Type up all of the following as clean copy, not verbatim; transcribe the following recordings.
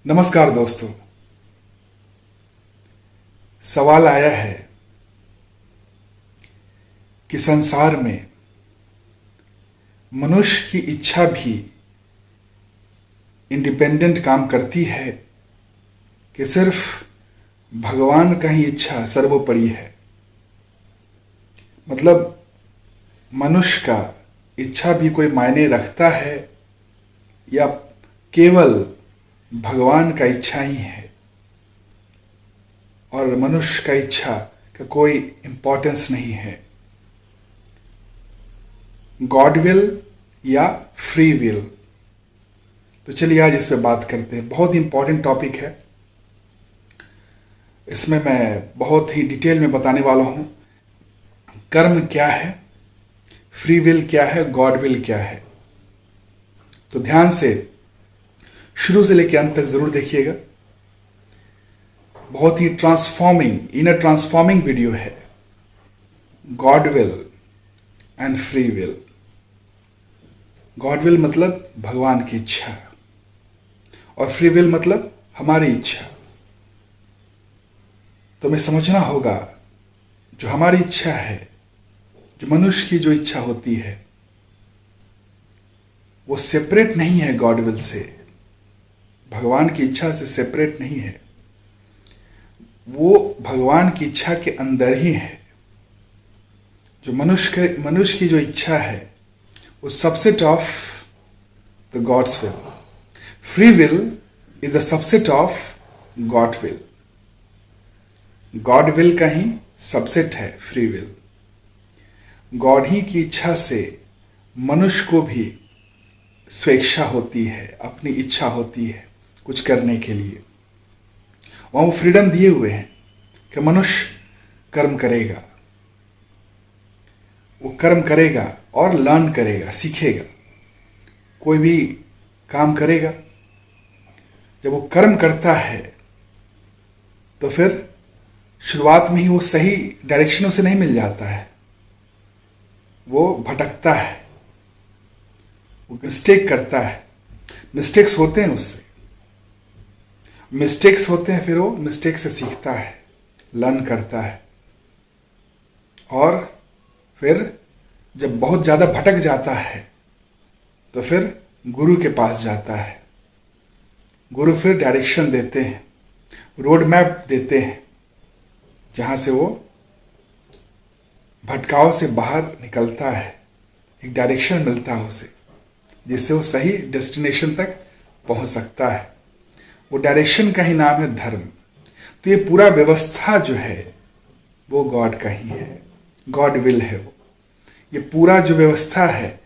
नमस्कार दोस्तों। सवाल आया है कि संसार में मनुष्य की इच्छा भी इंडिपेंडेंट काम करती है कि सिर्फ भगवान का ही इच्छा सर्वोपरि है। मतलब मनुष्य का इच्छा भी कोई मायने रखता है या केवल भगवान का इच्छा ही है और मनुष्य का इच्छा का कोई इंपॉर्टेंस नहीं है। गॉड विल या फ्री विल। तो चलिए आज इस पे बात करते हैं। बहुत इंपॉर्टेंट टॉपिक है। इसमें मैं बहुत ही डिटेल में बताने वाला हूं। कर्म क्या है, फ्री विल क्या है, गॉड विल क्या है। तो ध्यान से शुरू से लेकर अंत तक जरूर देखिएगा। बहुत ही ट्रांसफॉर्मिंग वीडियो है। God will and free will. God will मतलब भगवान की इच्छा और फ्री विल मतलब हमारी इच्छा। तो हमें समझना होगा जो हमारी इच्छा है, जो मनुष्य की जो इच्छा होती है, वो सेपरेट नहीं है गॉड विल से। भगवान की इच्छा से सेपरेट नहीं है। वो भगवान की इच्छा के अंदर ही है। जो मनुष्य की जो इच्छा है वो subset of the gods will. Free will is the subset of God will. God will का ही सबसेट है फ्री विल। गॉड ही की इच्छा से मनुष्य को भी स्वेच्छा होती है, अपनी इच्छा होती है कुछ करने के लिए। वहां वो फ्रीडम दिए हुए हैं कि मनुष्य कर्म करेगा, वो कर्म करेगा और लर्न करेगा, सीखेगा। कोई भी काम करेगा, जब वो कर्म करता है तो फिर शुरुआत में ही वो सही डायरेक्शन उसे नहीं मिल जाता है, वो भटकता है, वो मिस्टेक करता है। मिस्टेक्स होते हैं, उससे मिस्टेक्स होते हैं, फिर वो मिस्टेक से सीखता है, लर्न करता है। और फिर जब बहुत ज़्यादा भटक जाता है तो फिर गुरु के पास जाता है। गुरु फिर डायरेक्शन देते हैं, रोड मैप देते हैं, जहाँ से वो भटकाव से बाहर निकलता है। एक डायरेक्शन मिलता है उसे, जिससे वो सही डेस्टिनेशन तक पहुंच सकता है। वो डायरेक्शन का ही नाम है धर्म। तो ये पूरा व्यवस्था जो है वो गॉड का ही है, गॉड विल है वो। ये पूरा जो व्यवस्था है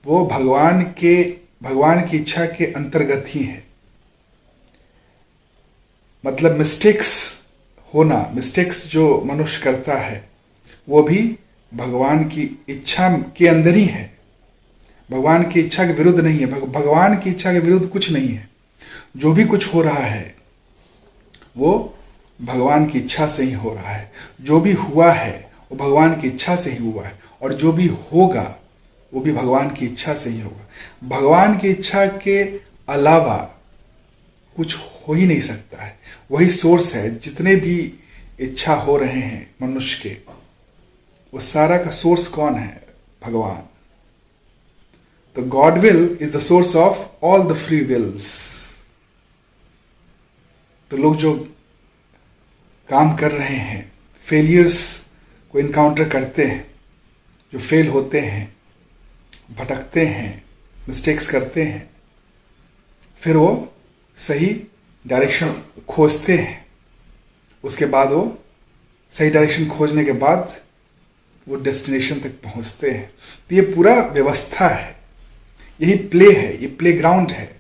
वो भगवान की इच्छा के अंतर्गत ही है। मतलब मिस्टेक्स जो मनुष्य करता है वो भी भगवान की इच्छा के अंदर ही है। भगवान की इच्छा के विरुद्ध नहीं है। भगवान की इच्छा के विरुद्ध कुछ नहीं है। जो भी कुछ हो रहा है वो भगवान की इच्छा से ही हो रहा है। जो भी हुआ है वो भगवान की इच्छा से ही हुआ है, और जो भी होगा वो भी भगवान की इच्छा से ही होगा। भगवान की इच्छा के अलावा कुछ हो ही नहीं सकता है। वही सोर्स है। जितने भी इच्छा हो रहे हैं मनुष्य के, वो सारा का सोर्स कौन है? भगवान। तो God will is the source of all the free wills. तो लोग जो काम कर रहे हैं, फेलियर्स को इनकाउंटर करते हैं, जो फेल होते हैं, भटकते हैं, मिस्टेक्स करते हैं, फिर वो सही डायरेक्शन खोजते हैं। उसके बाद वो सही डायरेक्शन खोजने के बाद वो डेस्टिनेशन तक पहुंचते हैं। तो ये पूरा व्यवस्था है, यही प्ले है, ये प्ले ग्राउंड है।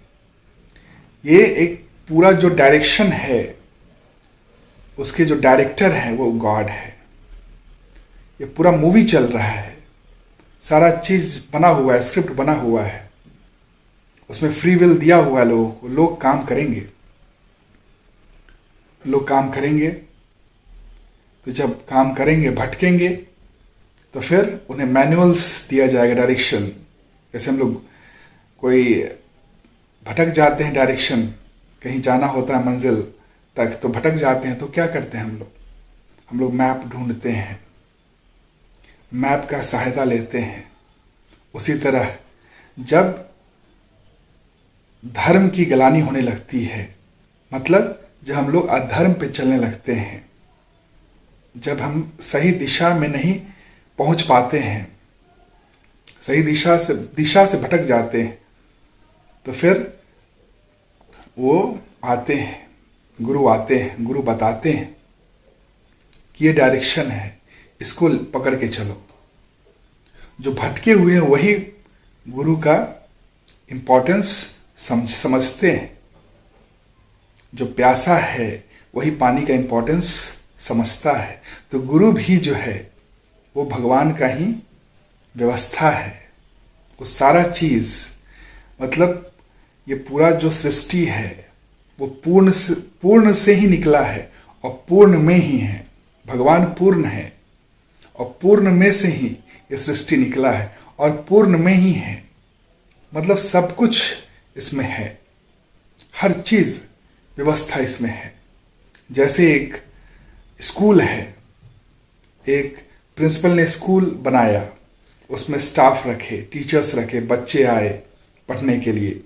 ये एक पूरा जो डायरेक्शन है, उसके जो डायरेक्टर हैं वो गॉड है। ये पूरा मूवी चल रहा है, सारा चीज बना हुआ है, स्क्रिप्ट बना हुआ है। उसमें फ्री विल दिया हुआ है लोगों को। लोग काम करेंगे, तो जब काम करेंगे, भटकेंगे, तो फिर उन्हें मैनुअल्स दिया जाएगा, डायरेक्शन। जैसे हम लोग कोई भटक जाते हैं डायरेक्शन, कहीं जाना होता है मंजिल तक तो भटक जाते हैं, तो क्या करते हैं हम लोग मैप ढूंढते हैं, मैप का सहायता लेते हैं। उसी तरह जब धर्म की गलानी होने लगती है, मतलब जब हम लोग अधर्म पे चलने लगते हैं, जब हम सही दिशा में नहीं पहुंच पाते हैं, सही दिशा से भटक जाते हैं, तो फिर वो आते हैं, गुरु आते हैं, गुरु बताते हैं कि ये डायरेक्शन है, इसको पकड़ के चलो। जो भटके हुए हैं वही गुरु का इम्पोर्टेंस समझते हैं, जो प्यासा है वही पानी का इम्पोर्टेंस समझता है। तो गुरु भी जो है वो भगवान का ही व्यवस्था है। वो सारा चीज, मतलब ये पूरा जो सृष्टि है वो पूर्ण से ही निकला है और पूर्ण में ही है। भगवान पूर्ण है और पूर्ण में से ही ये सृष्टि निकला है और पूर्ण में ही है, मतलब सब कुछ इसमें है, हर चीज व्यवस्था इसमें है। जैसे एक स्कूल है, एक प्रिंसिपल ने स्कूल बनाया, उसमें स्टाफ रखे, टीचर्स रखे, बच्चे आए पढ़ने के लिए,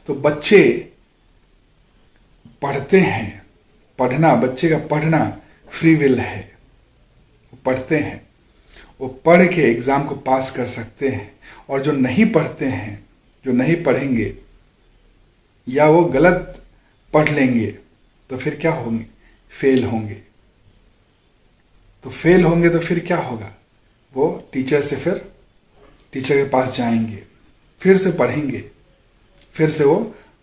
तो बच्चे पढ़ते हैं। पढ़ना, बच्चे का पढ़ना फ्री विल है, वो पढ़ते हैं, वो पढ़ के एग्जाम को पास कर सकते हैं। और जो नहीं पढ़ते हैं, जो नहीं पढ़ेंगे या वो गलत पढ़ लेंगे तो फिर क्या होंगे, फेल होंगे। तो फेल होंगे तो फिर क्या होगा, वो टीचर के पास जाएंगे, फिर से पढ़ेंगे, फिर से वो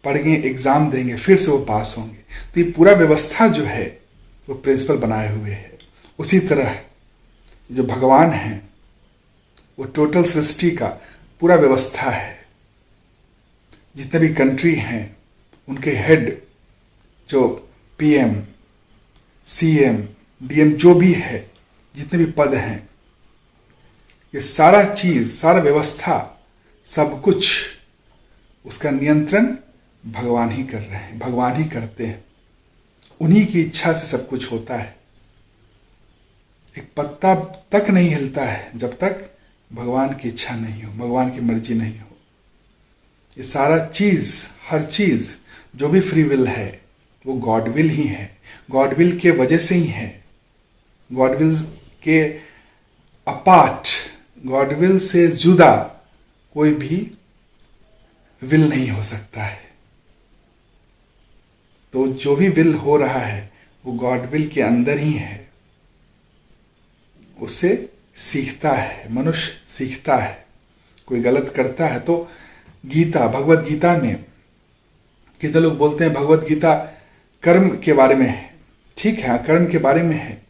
पढ़ेंगे, एग्जाम देंगे, फिर से वो पास होंगे। तो ये पूरा व्यवस्था जो है वो प्रिंसिपल बनाए हुए है। उसी तरह जो भगवान है वो टोटल सृष्टि का पूरा व्यवस्था है। जितने भी कंट्री हैं उनके हेड, जो पीएम, सीएम, डीएम, जो भी है, जितने भी पद हैं, ये सारा चीज, सारा व्यवस्था, सब कुछ उसका नियंत्रण भगवान ही कर रहे हैं, भगवान ही करते हैं। उन्हीं की इच्छा से सब कुछ होता है। एक पत्ता तक नहीं हिलता है जब तक भगवान की इच्छा नहीं हो, भगवान की मर्जी नहीं हो। ये सारा चीज, हर चीज जो भी फ्री विल है वो गॉड विल ही है। गॉड विल के वजह से ही है। गॉड विल के अपार्ट, गॉड विल से जुदा कोई भी विल नहीं हो सकता है। तो जो भी विल हो रहा है वो गॉड विल के अंदर ही है। उससे सीखता है, मनुष्य सीखता है। कोई गलत करता है तो गीता, भगवत गीता में कितने लोग बोलते हैं भगवत गीता कर्म के बारे में है। ठीक है, कर्म के बारे में है।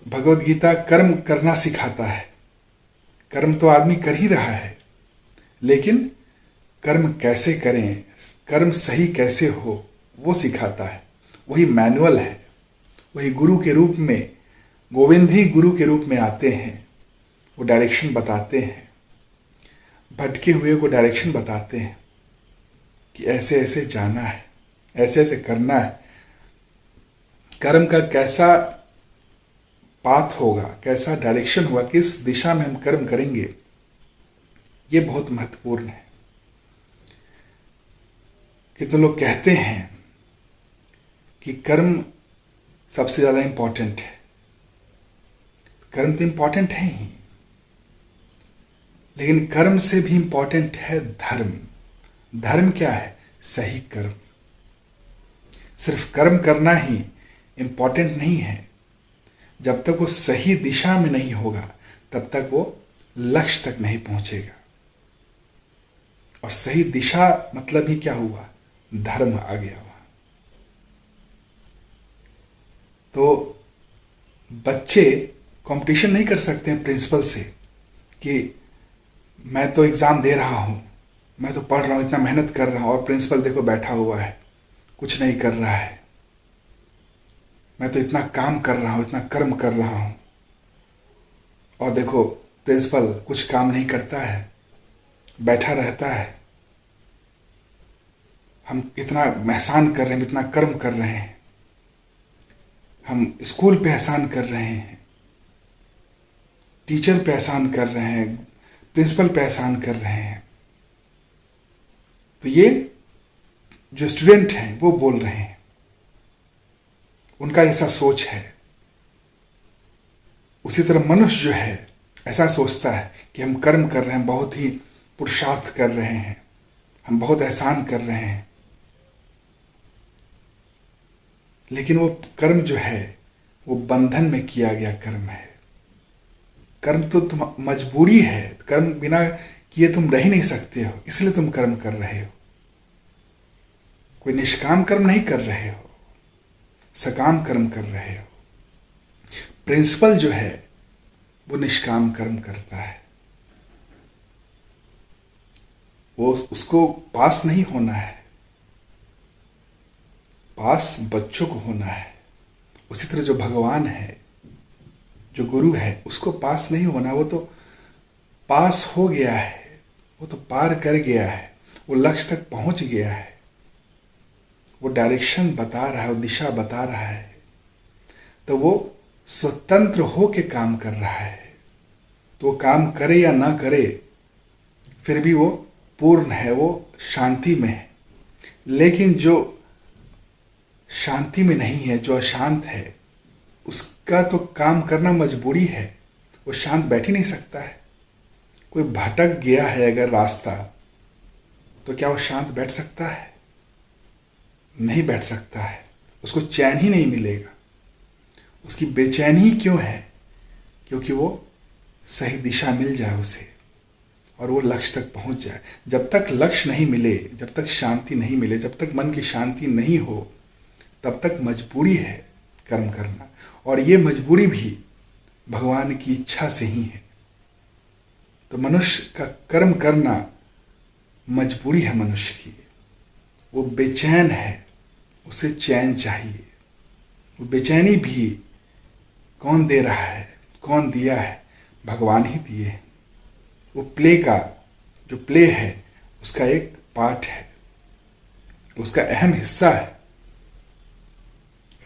भगवत गीता कर्म करना सिखाता है। कर्म तो आदमी कर ही रहा है, लेकिन कर्म कैसे करें, कर्म सही कैसे हो, वो सिखाता है। वही मैनुअल है। वही गुरु के रूप में, गोविंद ही गुरु के रूप में आते हैं। वो डायरेक्शन बताते हैं, भटके हुए को डायरेक्शन बताते हैं कि ऐसे ऐसे जाना है, ऐसे ऐसे करना है। कर्म का कैसा पाथ होगा, कैसा डायरेक्शन होगा, किस दिशा में हम कर्म करेंगे, ये बहुत महत्वपूर्ण है। कितने लोग कहते हैं कि कर्म सबसे ज्यादा इंपॉर्टेंट है। कर्म तो इंपॉर्टेंट है ही, लेकिन कर्म से भी इंपॉर्टेंट है धर्म। धर्म क्या है? सही कर्म। सिर्फ कर्म करना ही इंपॉर्टेंट नहीं है। जब तक वो सही दिशा में नहीं होगा तब तक वो लक्ष्य तक नहीं पहुंचेगा। और सही दिशा मतलब ही क्या हुआ? धर्म आ गया वहां। तो बच्चे कंपटीशन नहीं कर सकते हैं प्रिंसिपल से कि मैं तो एग्जाम दे रहा हूं, मैं तो पढ़ रहा हूं, इतना मेहनत कर रहा हूं, और प्रिंसिपल देखो बैठा हुआ है, कुछ नहीं कर रहा है। मैं तो इतना काम कर रहा हूं, इतना कर्म कर रहा हूं, और देखो प्रिंसिपल कुछ काम नहीं करता है, बैठा रहता है। हम इतना एहसान कर रहे हैं, इतना कर्म कर रहे हैं, हम स्कूल पे एहसान कर रहे हैं, टीचर पे एहसान कर रहे हैं, प्रिंसिपल पे एहसान कर रहे हैं। तो ये जो स्टूडेंट हैं वो बोल रहे हैं, उनका ऐसा सोच है। उसी तरह मनुष्य जो है ऐसा सोचता है कि हम कर्म कर रहे हैं, बहुत ही पुरुषार्थ कर रहे हैं, हम बहुत एहसान कर रहे हैं, लेकिन वो कर्म जो है वो बंधन में किया गया कर्म है। कर्म तो तुम मजबूरी है, कर्म बिना किए तुम रह ही नहीं सकते हो, इसलिए तुम कर्म कर रहे हो। कोई निष्काम कर्म नहीं कर रहे हो, सकाम कर्म कर रहे हो। प्रिंसिपल जो है वो निष्काम कर्म करता है, वो उसको पास नहीं होना है, पास बच्चों को होना है। उसी तरह जो भगवान है, जो गुरु है, उसको पास नहीं होना, वो तो पास हो गया है, वो तो पार कर गया है, वो लक्ष्य तक पहुंच गया है, वो डायरेक्शन बता रहा है, वो दिशा बता रहा है। तो वो स्वतंत्र हो के काम कर रहा है। तो वो काम करे या ना करे फिर भी वो पूर्ण है, वो शांति में है। लेकिन जो शांति में नहीं है, जो अशांत है, उसका तो काम करना मजबूरी है, वो शांत बैठ ही नहीं सकता है। कोई भटक गया है अगर रास्ता, तो क्या वो शांत बैठ सकता है? नहीं बैठ सकता है, उसको चैन ही नहीं मिलेगा। उसकी बेचैनी क्यों है? क्योंकि वो सही दिशा मिल जाए उसे और वो लक्ष्य तक पहुंच जाए। जब तक लक्ष्य नहीं मिले, जब तक शांति नहीं मिले, जब तक मन की शांति नहीं हो, तब तक मजबूरी है कर्म करना। और ये मजबूरी भी भगवान की इच्छा से ही है। तो मनुष्य का कर्म करना मजबूरी है मनुष्य की। वो बेचैन है, उसे चैन चाहिए। वो बेचैनी भी कौन दे रहा है, कौन दिया है? भगवान ही दिए हैं। वो प्ले का जो प्ले है उसका एक पार्ट है, उसका अहम हिस्सा है।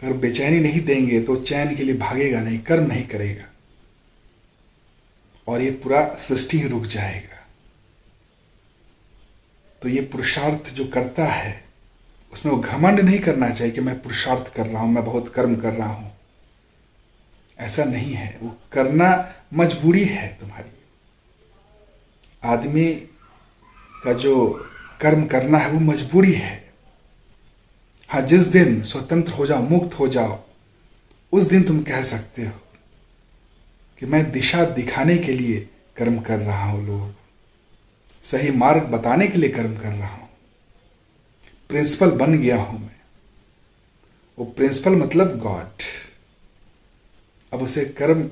अगर बेचैनी नहीं देंगे तो चैन के लिए भागेगा नहीं, कर्म नहीं करेगा और ये पूरा सृष्टि ही रुक जाएगा। तो ये पुरुषार्थ जो करता है उसमें वो घमंड नहीं करना चाहिए कि मैं पुरुषार्थ कर रहा हूं, मैं बहुत कर्म कर रहा हूं। ऐसा नहीं है, वो करना मजबूरी है तुम्हारी। आदमी का जो कर्म करना है वो मजबूरी है। हाँ, जिस दिन स्वतंत्र हो जाओ, मुक्त हो जाओ, उस दिन तुम कह सकते हो कि मैं दिशा दिखाने के लिए कर्म कर रहा हूं, लोग सही मार्ग बताने के लिए कर्म कर रहा हूं, प्रिंसिपल बन गया हूं मैं। वो प्रिंसिपल मतलब गॉड। अब उसे कर्म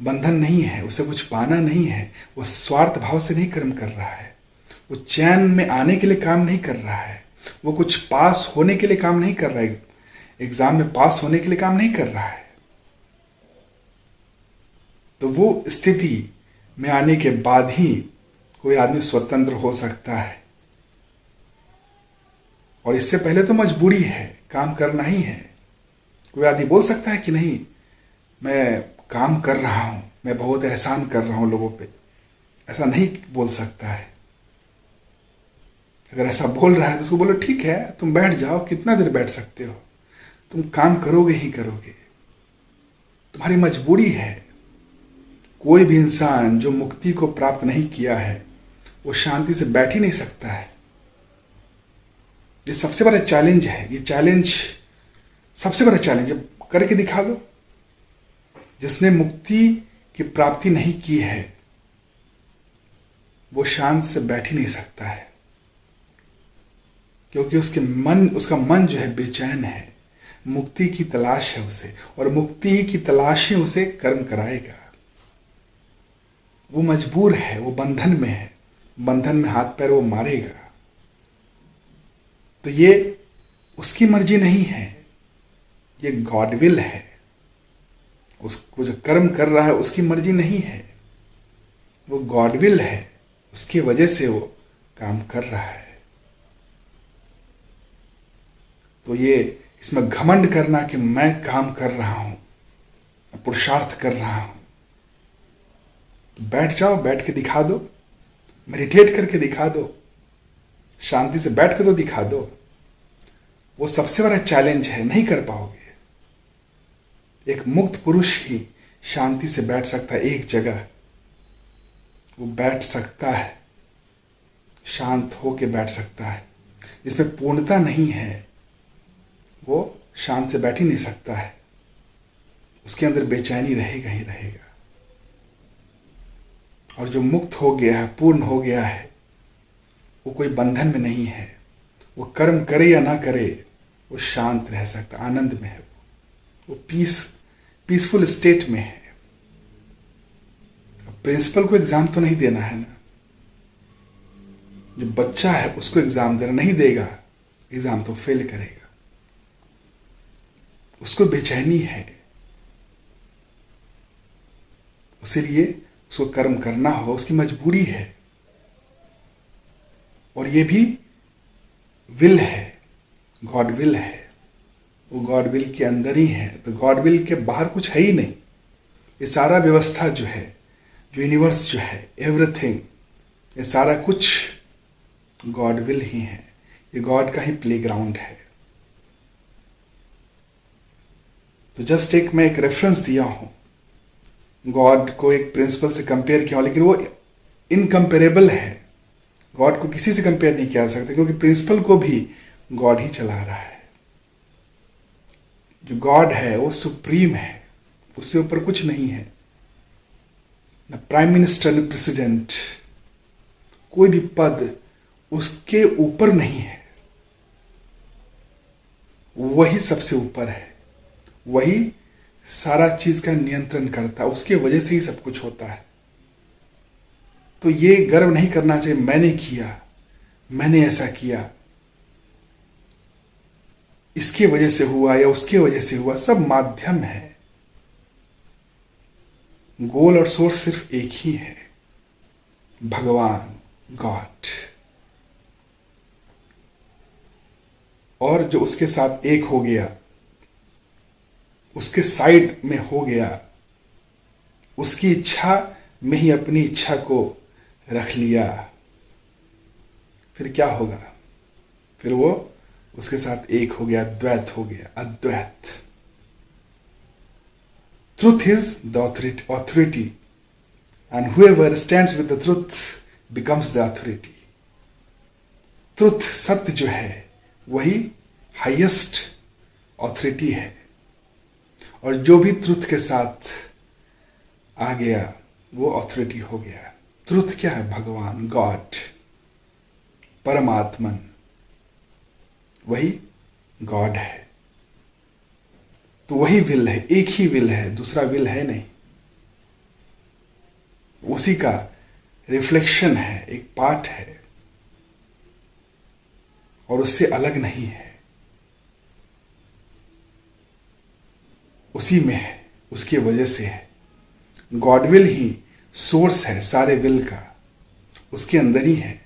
बंधन नहीं है, उसे कुछ पाना नहीं है, वो स्वार्थ भाव से नहीं कर्म कर रहा है, वो चैन में आने के लिए काम नहीं कर रहा है, वो कुछ पास होने के लिए काम नहीं कर रहा है, एग्जाम में पास होने के लिए काम नहीं कर रहा है। तो वो स्थिति में आने के बाद ही कोई आदमी स्वतंत्र हो सकता है। और इससे पहले तो मजबूरी है, काम करना ही है। कोई आदमी बोल सकता है कि नहीं, मैं काम कर रहा हूं, मैं बहुत एहसान कर रहा हूं लोगों पे, ऐसा नहीं बोल सकता है। अगर ऐसा बोल रहा है तो उसको बोलो ठीक है, तुम बैठ जाओ, कितना देर बैठ सकते हो, तुम काम करोगे ही करोगे, तुम्हारी मजबूरी है। कोई भी इंसान जो मुक्ति को प्राप्त नहीं किया है वो शांति से बैठ ही नहीं सकता है। ये सबसे बड़ा चैलेंज है, ये चैलेंज सबसे बड़ा चैलेंज है। करके दिखा दो। जिसने मुक्ति की प्राप्ति नहीं की है वो शांत से बैठ ही नहीं सकता है, क्योंकि उसका मन जो है बेचैन है, मुक्ति की तलाश है उसे, और मुक्ति की तलाश ही उसे कर्म कराएगा। वो मजबूर है, वो बंधन में है, बंधन में हाथ पैर वो मारेगा। तो ये उसकी मर्जी नहीं है, ये गॉड विल है। उसको जो कर्म कर रहा है उसकी मर्जी नहीं है, वो गॉड विल है, उसकी वजह से वो काम कर रहा है। तो ये इसमें घमंड करना कि मैं काम कर रहा हूं, पुरुषार्थ कर रहा हूं, तो बैठ जाओ, बैठ के दिखा दो, मेडिटेट करके दिखा दो, शांति से बैठ के तो दिखा दो। वो सबसे बड़ा चैलेंज है, नहीं कर पाओगे। एक मुक्त पुरुष ही शांति से बैठ सकता है एक जगह, वो बैठ सकता है, शांत होके बैठ सकता है। इसमें पूर्णता नहीं है, वो शांत से बैठ ही नहीं सकता है, उसके अंदर बेचैनी रहेगा ही रहेगा। और जो मुक्त हो गया है, पूर्ण हो गया है, वो कोई बंधन में नहीं है, वो कर्म करे या ना करे, वो शांत रह सकता, आनंद में है, वो पीसफुल स्टेट में है। प्रिंसिपल को एग्जाम तो नहीं देना है ना, जो बच्चा है उसको एग्जाम देना, नहीं देगा एग्जाम तो फेल करेगा, उसको बेचैनी है, इसीलिए उसको कर्म करना हो, उसकी मजबूरी है। और ये भी विल है, गॉड विल है, वो गॉड विल के अंदर ही है, तो गॉड विल के बाहर कुछ है ही नहीं। ये सारा व्यवस्था जो है, जो यूनिवर्स जो है, एवरीथिंग, ये सारा कुछ गॉड विल ही है, ये गॉड का ही प्लेग्राउंड है। तो जस्ट मैं एक रेफरेंस दिया हूं, गॉड को एक प्रिंसिपल से कंपेयर किया, लेकिन वो इनकंपेरेबल है, गॉड को किसी से कंपेयर नहीं किया जा सकता, क्योंकि प्रिंसिपल को भी गॉड ही चला रहा है। जो गॉड है वो सुप्रीम है, उससे ऊपर कुछ नहीं है, न प्राइम मिनिस्टर न प्रेसिडेंट, कोई भी पद उसके ऊपर नहीं है, वही सबसे ऊपर है, वही सारा चीज का नियंत्रण करता है, उसके वजह से ही सब कुछ होता है। तो ये गर्व नहीं करना चाहिए मैंने किया, मैंने ऐसा किया, इसके वजह से हुआ या उसके वजह से हुआ, सब माध्यम है, गोल और सोर्स सिर्फ एक ही है, भगवान, गॉड। और जो उसके साथ एक हो गया, उसके साइड में हो गया, उसकी इच्छा में ही अपनी इच्छा को रख लिया, फिर क्या होगा? फिर वो उसके साथ एक हो गया, द्वैत हो गया, अद्वैत। Truth is the authority and whoever stands with the truth becomes the authority। Truth, सत्य जो है, वही हाईएस्ट ऑथोरिटी है, और जो भी ट्रुथ के साथ आ गया वो ऑथोरिटी हो गया। ट्रुथ क्या है? भगवान, गॉड, परमात्मन, वही गॉड है। तो वही विल है, एक ही विल है, दूसरा विल है नहीं, उसी का रिफ्लेक्शन है, एक पार्ट है, और उससे अलग नहीं है, उसी में है, उसकी वजह से है। गॉड विल ही सोर्स है सारे विल का, उसके अंदर ही है,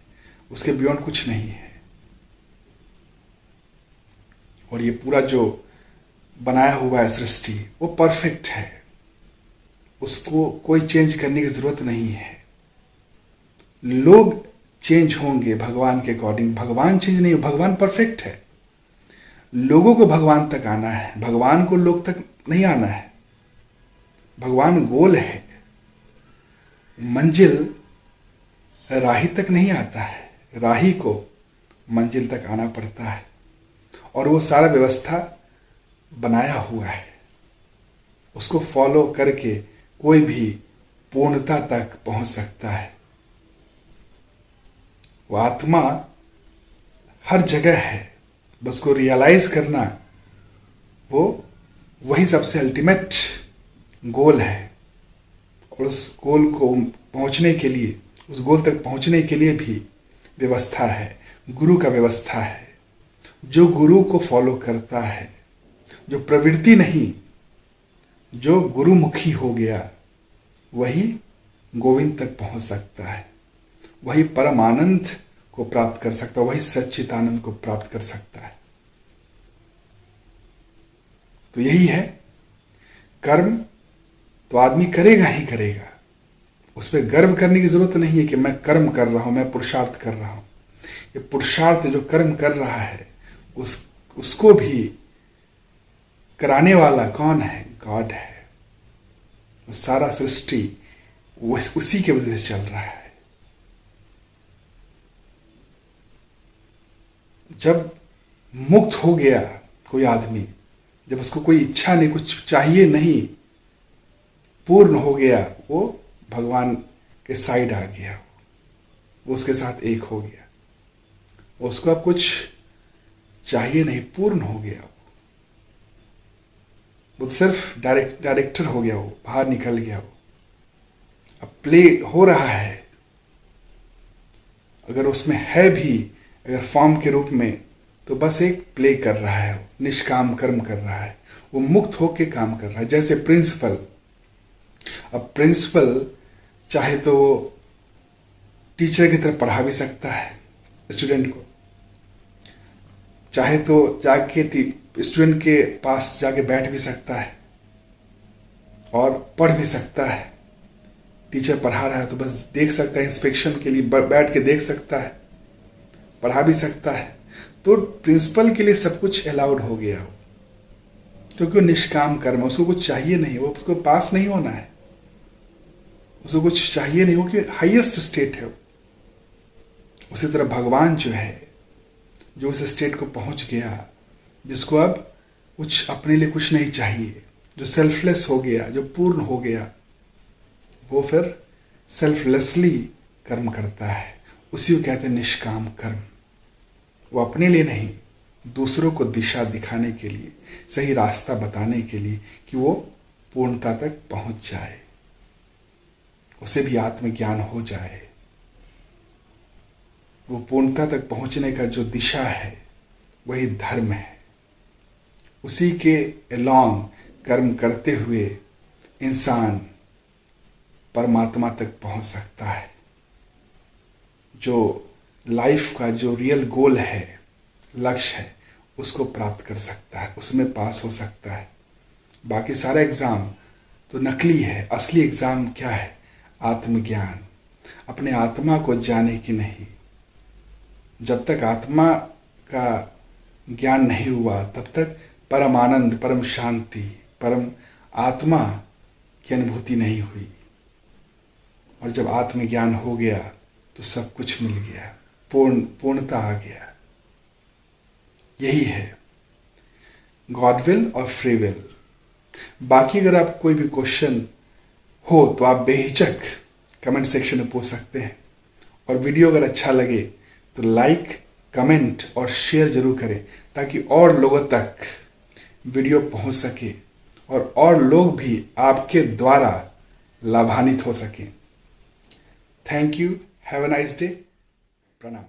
उसके बियॉन्ड कुछ नहीं है। और ये पूरा जो बनाया हुआ है सृष्टि, वो परफेक्ट है, उसको कोई चेंज करने की जरूरत नहीं है। लोग चेंज होंगे भगवान के अकॉर्डिंग, भगवान चेंज नहीं हो, भगवान परफेक्ट है। लोगों को भगवान तक आना है, भगवान को लोग तक नहीं आना है। भगवान गोल है, मंजिल राही तक नहीं आता है, राही को मंजिल तक आना पड़ता है। और वो सारा व्यवस्था बनाया हुआ है, उसको फॉलो करके कोई भी पूर्णता तक पहुंच सकता है। वो आत्मा हर जगह है, बस को रियलाइज करना, वो वही सबसे अल्टीमेट गोल है। और उस गोल को पहुंचने के लिए, उस गोल तक पहुंचने के लिए भी व्यवस्था है, गुरु का व्यवस्था है। जो गुरु को फॉलो करता है, जो प्रवृत्ति नहीं, जो गुरुमुखी हो गया, वही गोविंद तक पहुंच सकता है, वही परम आनंद को प्राप्त कर सकता है, वही सच्चिदानंद को प्राप्त कर सकता है। तो यही है, कर्म तो आदमी करेगा ही करेगा, उस पर गर्व करने की जरूरत नहीं है कि मैं कर्म कर रहा हूं, मैं पुरुषार्थ कर रहा हूं। ये पुरुषार्थ जो कर्म कर रहा है उसको भी कराने वाला कौन है? गॉड है। वो सारा सृष्टि उसी के वजह से चल रहा है। जब मुक्त हो गया कोई आदमी, जब उसको कोई इच्छा नहीं, कुछ चाहिए नहीं, पूर्ण हो गया, वो भगवान के साइड आ गया, वो उसके साथ एक हो गया, उसको अब कुछ चाहिए नहीं, पूर्ण हो गया, वो सिर्फ डायरेक्टर हो गया, वो बाहर निकल गया, वो अब प्ले हो रहा है। अगर उसमें है भी अगर फॉर्म के रूप में, तो बस एक प्ले कर रहा है, वो निष्काम कर्म कर रहा है, वो मुक्त होके काम कर रहा है। जैसे प्रिंसिपल, अब प्रिंसिपल चाहे तो टीचर की तरह पढ़ा भी सकता है स्टूडेंट को, चाहे तो जाके स्टूडेंट के पास जाके बैठ भी सकता है और पढ़ भी सकता है। टीचर पढ़ा रहा है तो बस देख सकता है, इंस्पेक्शन के लिए बैठ के देख सकता है, पढ़ा भी सकता है। तो प्रिंसिपल के लिए सब कुछ अलाउड हो गया हो, क्योंकि वो निष्काम कर्म, उसको कुछ चाहिए नहीं, वो उसको पास नहीं होना है, उसको कुछ चाहिए नहीं हो, कि हाईएस्ट स्टेट है। उसी तरह भगवान जो है, जो उस स्टेट को पहुंच गया, जिसको अब कुछ अपने लिए कुछ नहीं चाहिए, जो सेल्फलेस हो गया, जो पूर्ण हो गया, वो फिर सेल्फलेसली कर्म करता है। उसी को कहते हैं निष्काम कर्म। वो अपने लिए नहीं, दूसरों को दिशा दिखाने के लिए, सही रास्ता बताने के लिए, कि वो पूर्णता तक पहुंच जाए, उसे भी आत्मज्ञान हो जाए। वो पूर्णता तक पहुंचने का जो दिशा है वही धर्म है। उसी के अलॉन्ग कर्म करते हुए इंसान परमात्मा तक पहुंच सकता है। जो लाइफ का जो रियल गोल है, लक्ष्य है, उसको प्राप्त कर सकता है, उसमें पास हो सकता है। बाकी सारा एग्जाम तो नकली है। असली एग्जाम क्या है? आत्मज्ञान, अपने आत्मा को जाने की नहीं। जब तक आत्मा का ज्ञान नहीं हुआ तब तक परम आनंद, परम शांति, परम आत्मा की अनुभूति नहीं हुई। और जब आत्मज्ञान हो गया तो सब कुछ मिल गया, पूर्णता आ गया। यही है गॉड विल और फ्री विल। बाकी अगर आप कोई भी क्वेश्चन हो तो आप बेहिचक कमेंट सेक्शन में पूछ सकते हैं। और वीडियो अगर अच्छा लगे तो लाइक, कमेंट और शेयर जरूर करें, ताकि और लोगों तक वीडियो पहुंच सके और लोग भी आपके द्वारा लाभान्वित हो सकें। Thank you. Have a nice day. प्रणाम।